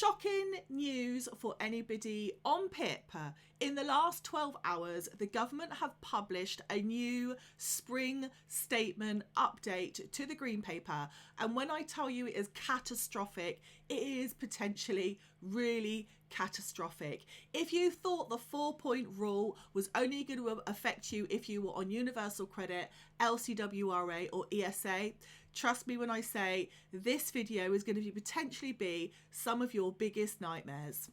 Shocking news for anybody on PIP. In the last 12 hours, the government have published a new spring statement update to the Green Paper. And when I tell you it is catastrophic, it is potentially really catastrophic. If you thought the 4-point rule was only going to affect you if you were on Universal Credit, LCWRA or ESA, trust me when I say this video is going to potentially be some of your biggest nightmares.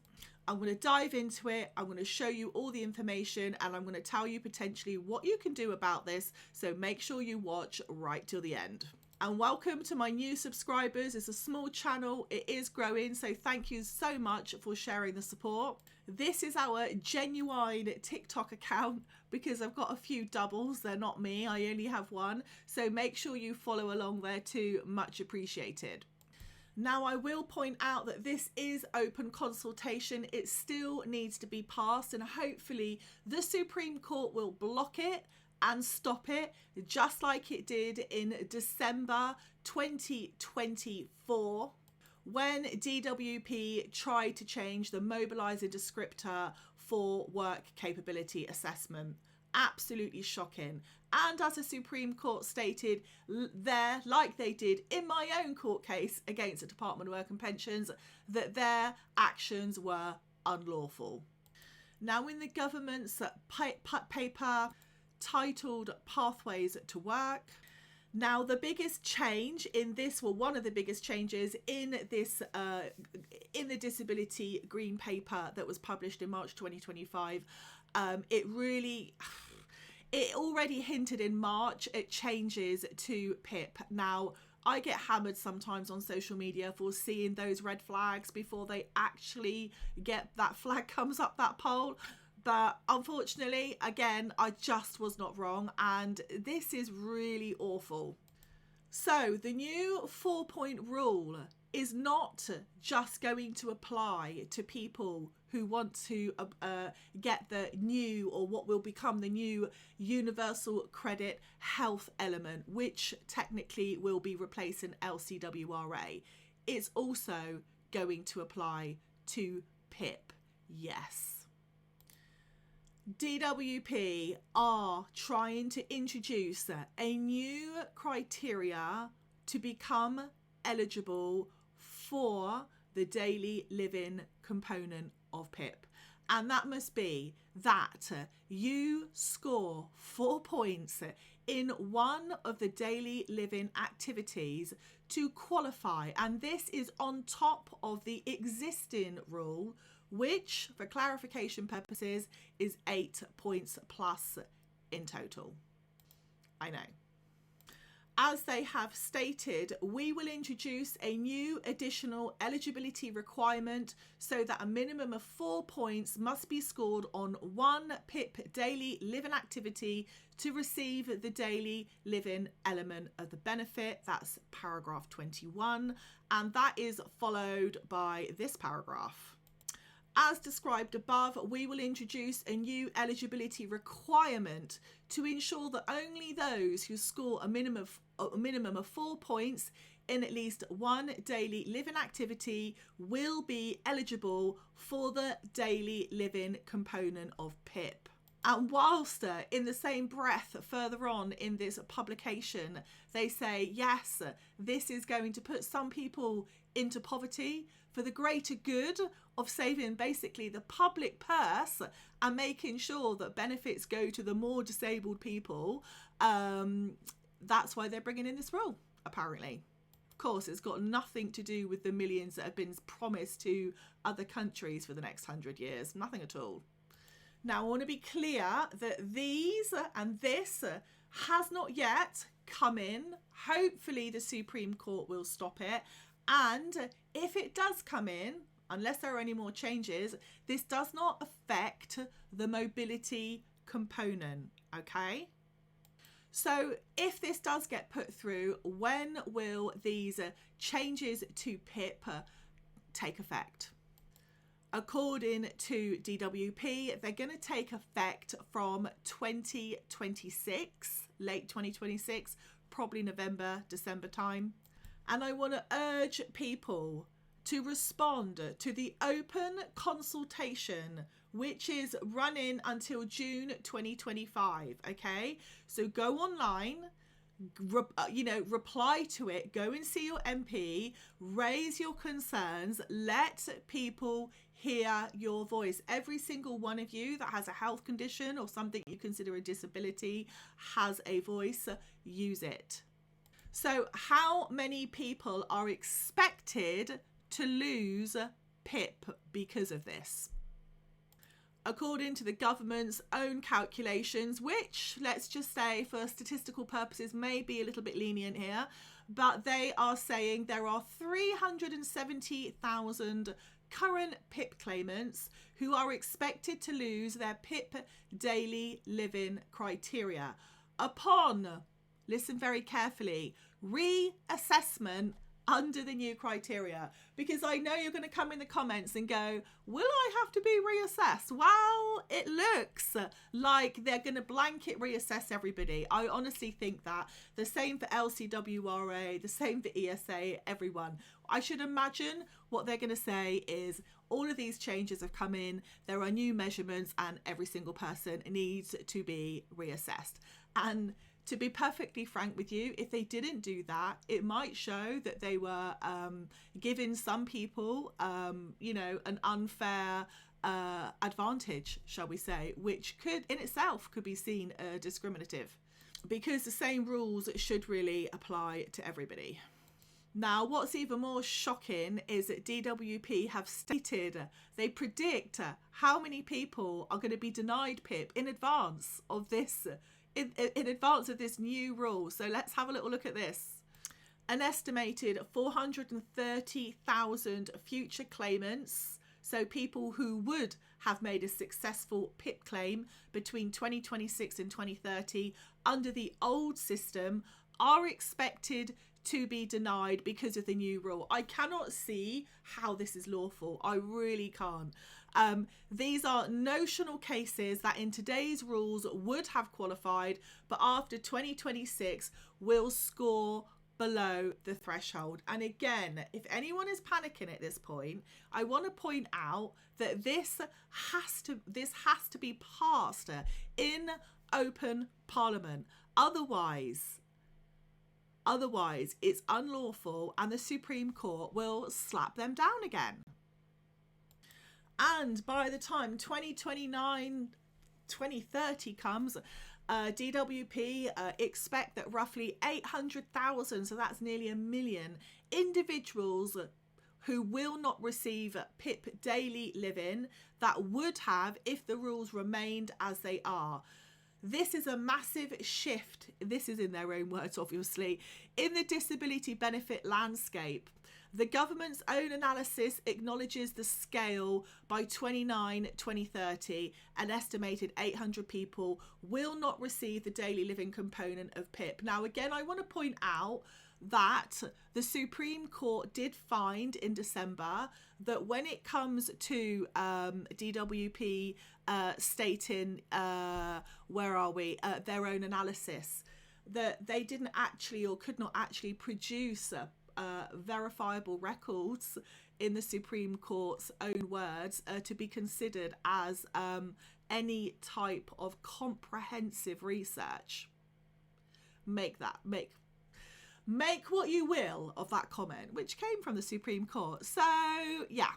I'm going to dive into it. I'm going to show you all the information and I'm going to tell you potentially what you can do about this. So make sure you watch right till the end. And welcome to my new subscribers. It's a small channel. It is growing. So thank you so much for sharing the support. This is our genuine TikTok account because I've got a few doubles. They're not me. I only have one. So make sure you follow along there too. Much appreciated. Now, I will point out that this is open consultation. It still needs to be passed and hopefully the Supreme Court will block it and stop it just like it did in December 2024 when DWP tried to change the mobiliser descriptor for work capability assessment. Absolutely shocking. And as the Supreme Court stated there, like they did in my own court case against the Department of Work and Pensions, that their actions were unlawful. Now, in the government's paper titled Pathways to Work, now the biggest change in this, well, one of the biggest changes in this in the disability green paper that was published in March 2025, it already hinted in March it changes to PIP. Now, I get hammered sometimes on social media for seeing those red flags before they actually get that flag comes up that pole. But unfortunately, again, I just was not wrong. And this is really awful. So the new 4-point rule is not just going to apply to people who want to get the new or what will become the new universal credit health element, which technically will be replacing LCWRA. It's also going to apply to PIP. Yes. DWP are trying to introduce a new criteria to become eligible for the daily living component of PIP. And that must be that you score 4 points in one of the daily living activities to qualify. And this is on top of the existing rule, which for clarification purposes is 8 points plus in total. I know. As they have stated, we will introduce a new additional eligibility requirement so that a minimum of 4 points must be scored on one PIP daily living activity to receive the daily living element of the benefit. That's paragraph 21, and that is followed by this paragraph. As described above, we will introduce a new eligibility requirement to ensure that only those who score a minimum of 4 points in at least one daily living activity will be eligible for the daily living component of PIP. And whilst in the same breath further on in this publication, they say, yes, this is going to put some people into poverty for the greater good of saving basically the public purse and making sure that benefits go to the more disabled people. That's why they're bringing in this rule, apparently. Of course, it's got nothing to do with the millions that have been promised to other countries for the next 100 years. Nothing at all. Now, I want to be clear that these and this has not yet come in. Hopefully, the Supreme Court will stop it. And if it does come in, unless there are any more changes, this does not affect the mobility component, okay? So if this does get put through, when will these changes to PIP take effect? According to DWP, they're going to take effect from 2026, late 2026, probably November, December time. And I want to urge people to respond to the open consultation, which is running until June 2025. Okay, so go online, reply to it, go and see your MP, raise your concerns, let people hear your voice. Every single one of you that has a health condition or something you consider a disability has a voice. Use it. So how many people are expected to lose PIP because of this? According to the government's own calculations, which, let's just say for statistical purposes, may be a little bit lenient here, but they are saying there are 370,000 current PIP claimants who are expected to lose their PIP daily living criteria upon, listen very carefully, reassessment under the new criteria. Because I know you're going to come in the comments and go, will I have to be reassessed? Well, it looks like they're going to blanket reassess everybody. I honestly think that. The same for LCWRA, the same for ESA, everyone. I should imagine what they're going to say is all of these changes have come in, there are new measurements, and every single person needs to be reassessed. And to be perfectly frank with you, if they didn't do that, it might show that they were giving some people, an unfair advantage, shall we say, which could in itself could be seen discriminative, because the same rules should really apply to everybody. Now, what's even more shocking is that DWP have stated they predict how many people are going to be denied PIP in advance of this. In advance of this new rule. So let's have a little look at this. An estimated 430,000 future claimants, so people who would have made a successful PIP claim between 2026 and 2030 under the old system, are expected to be denied because of the new rule. I cannot see how this is lawful. I really can't. These are notional cases that in today's rules would have qualified, but after 2026 will score below the threshold. And again, if anyone is panicking at this point, I want to point out that this has to be passed in open parliament. Otherwise it's unlawful and the Supreme Court will slap them down again. And by the time 2029, 2030 comes, DWP expect that roughly 800,000, so that's nearly 1 million individuals who will not receive PIP daily living that would have if the rules remained as they are. This is a massive shift, this is in their own words obviously, in the disability benefit landscape. The government's own analysis acknowledges the scale. By 2030, an estimated 800 people will not receive the daily living component of PIP. Now, again, I want to point out that the Supreme Court did find in December that when it comes to DWP stating, their own analysis, that they didn't actually or could not actually produce verifiable records in the Supreme Court's own words to be considered as any type of comprehensive research. Make what you will of that comment, which came from the Supreme Court. So yeah,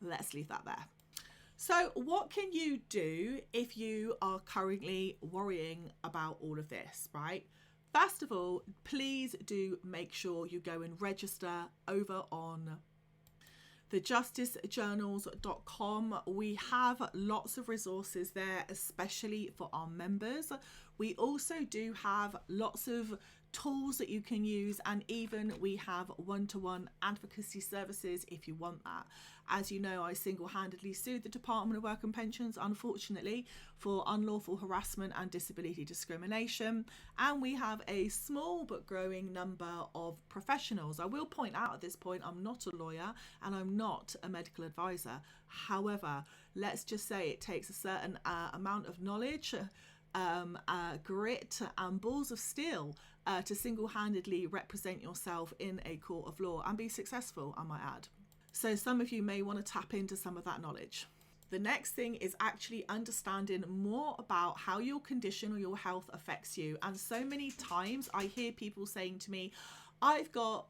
let's leave that there. So what can you do if you are currently worrying about all of this, right? First of all, please do make sure you go and register over on thejusticejournals.com. We have lots of resources there, especially for our members. We also do have lots of tools that you can use, and even we have one-to-one advocacy services if you want that. As you know, I single-handedly sued the Department of Work and Pensions, unfortunately, for unlawful harassment and disability discrimination, and we have a small but growing number of professionals. I will point out at this point, I'm not a lawyer and I'm not a medical advisor. However, let's just say it takes a certain amount of knowledge, grit and balls of steel to single-handedly represent yourself in a court of law and be successful, I might add. So some of you may want to tap into some of that knowledge. The next thing is actually understanding more about how your condition or your health affects you. And so many times I hear people saying to me, I've got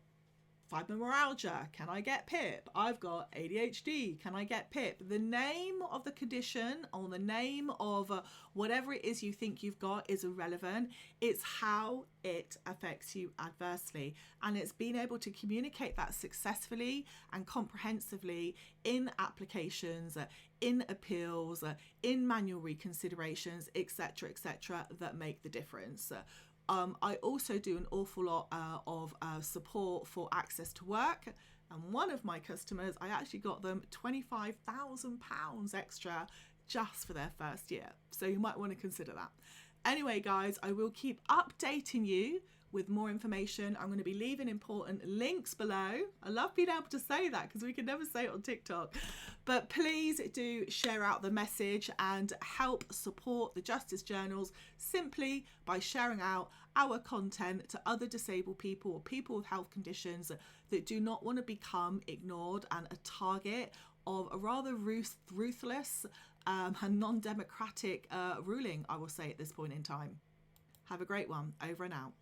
fibromyalgia, can I get PIP? I've got ADHD, can I get PIP? The name of the condition or the name of whatever it is you think you've got is irrelevant. It's how it affects you adversely, and it's being able to communicate that successfully and comprehensively in applications, in appeals, in manual reconsiderations, etc., that make the difference. I also do an awful lot of support for access to work. And one of my customers, I actually got them £25,000 extra just for their first year. So you might want to consider that. Anyway, guys, I will keep updating you with more information. I'm going to be leaving important links below. I love being able to say that because we can never say it on TikTok. But please do share out the message and help support the Justice Journals simply by sharing out our content to other disabled people or people with health conditions that do not want to become ignored and a target of a rather ruthless and non-democratic ruling, I will say at this point in time. Have a great one. Over and out.